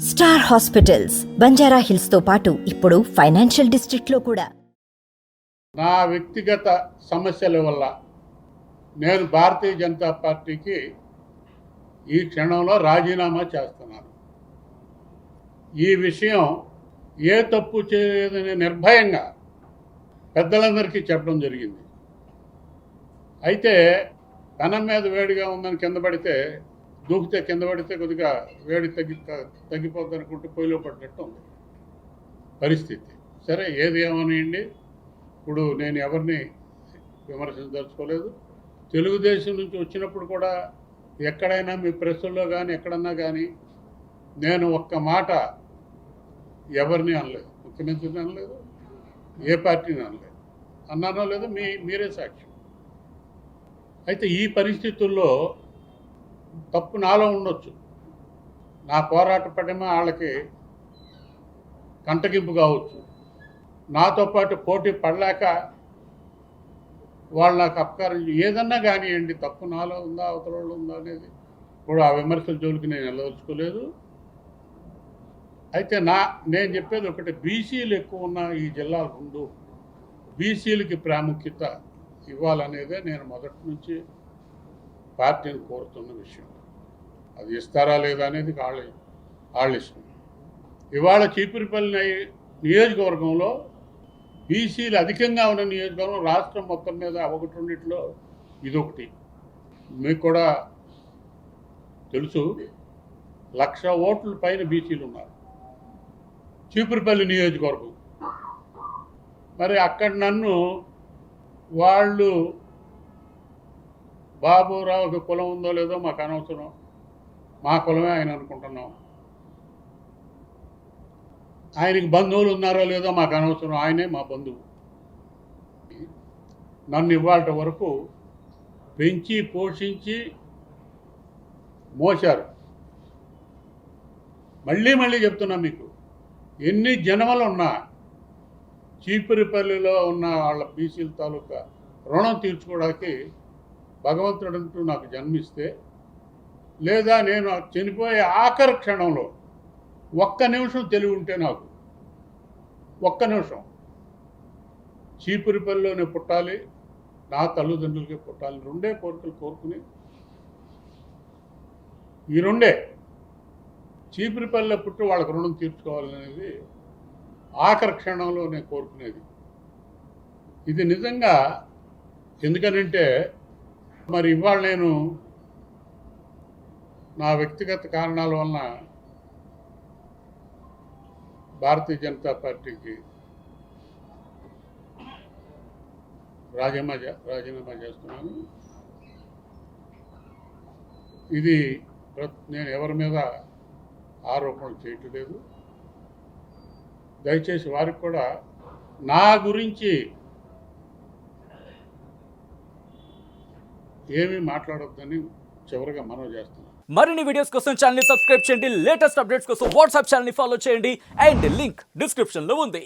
Star hospitals Banjara hills తో పాటు ఇప్పుడు ఫైనాన్షియల్ డిస్ట్రిక్ట్ లో కూడా. నా వ్యక్తిగత సమస్యల వల్ల నేను భారతీయ జనతా పార్టీకి ఈ క్షణంలో రాజీనామా చేస్తున్నాను. ఈ విషయం ఏ తప్పు చేయలేదని నిర్భయంగా పెద్దలందరికీ చెప్పడం జరిగింది. అయితే పెనం మీద వేడిగా ఉందని కింద పడితే దూకితే కింద పడితే కొద్దిగా వేడి తగ్గిపోద్ది అనుకుంటే పొయ్యిలో పడినట్టు ఉంది పరిస్థితి. సరే, ఏది ఏమనియండి, ఇప్పుడు నేను ఎవరిని విమర్శించదలుచుకోలేదు. తెలుగుదేశం నుంచి వచ్చినప్పుడు కూడా ఎక్కడైనా మీ ప్రెస్సుల్లో కానీ ఎక్కడన్నా కానీ నేను ఒక్క మాట ఎవరిని అనలేదు, ముఖ్యమంత్రిని అనలేదు, ఏ పార్టీని అనలేదు. అన్నానో లేదో మీరే సాక్ష్యం. అయితే ఈ పరిస్థితుల్లో తప్పు నాలో ఉండొచ్చు. నా పోరాట పటిమ వాళ్ళకి కంటగింపు కావచ్చు. నాతో పాటు పోటీ పడలేక వాళ్ళు నాకు అపకారం ఏదన్నా కానివ్వండి, తప్పు నాలో ఉందా అవతల వాళ్ళు ఉందా అనేది కూడా ఆ విమర్శల జోలికి నేను వెళ్ళదలుచుకోలేదు. అయితే నేను చెప్పేది ఒకటి, బీసీలు ఎక్కువ ఉన్న ఈ జిల్లాల ముందు బీసీలకి ప్రాముఖ్యత ఇవ్వాలనేదే నేను మొదటి నుంచి పార్టీని కోరుతున్న విషయం. అది ఇస్తారా లేదా అనేది వాళ్ళ ఇష్టం. ఇవాళ చీపురుపల్లి నియోజకవర్గంలో బీసీలు అధికంగా ఉన్న నియోజకవర్గం రాష్ట్రం మొత్తం మీద ఒకటి రెండిట్లో ఇదొకటి. మీకు కూడా తెలుసు, 1,00,000 ఓట్ల పైన బీసీలు ఉన్నారు చీపురుపల్లి నియోజకవర్గం. మరి అక్కడ నన్ను వాళ్ళు బాబురావుకి కులం ఉందో లేదో మాకు అనవసరం, మా కులమే ఆయన అనుకుంటున్నాం, ఆయనకి బంధువులు ఉన్నారో లేదో మాకు అనవసరం, ఆయనే మా బంధువు. నన్ను ఇవాళ వరకు పెంచి పోషించి మోశారు. మళ్ళీ చెప్తున్నా మీకు, ఎన్ని జన్మలు ఉన్నా చీపురుపల్లిలో ఉన్న వాళ్ళ బీసీల తాలూకా రుణం తీర్చుకోవడానికి భగవంతుడంటూ నాకు జన్మిస్తే, లేదా నేను చనిపోయే ఆఖరి క్షణంలో ఒక్క నిమిషం తెలివి ఉంటే, నాకు ఒక్క నిమిషం చీపురుపల్లిలోనే పుట్టాలి, నా తల్లిదండ్రులకే పుట్టాలి, రెండే కోరికలు కోరుకుని, ఈ రెండే చీపురుపల్లిలో పుట్టి వాళ్ళకి రుణం తీర్చుకోవాలనేది ఆఖరి క్షణంలో నేను కోరుకునేది. ఇది నిజంగా ఎందుకనంటే, మరి ఇవాళ నేను నా వ్యక్తిగత కారణాల వలన భారతీయ జనతా పార్టీకి రాజీనామా చేస్తున్నాను. ఇది నేను ఎవరి మీద ఆరోపణలు చేయట్లేదు. దయచేసి వారికి కూడా నా గురించి ఏమీ మాట్లాడొద్దని చివరిగా మనవి చేస్తున్నాను. మరిన్ని వీడియోస్ కోసం ఛానల్ ని సబ్స్క్రైబ్ చేయండి. లేటెస్ట్ అప్డేట్స్ కోసం వాట్సాప్ ఛానల్ ని ఫాలో చేయండి. అండ్ లింక్ డిస్క్రిప్షన్ లో ఉంది.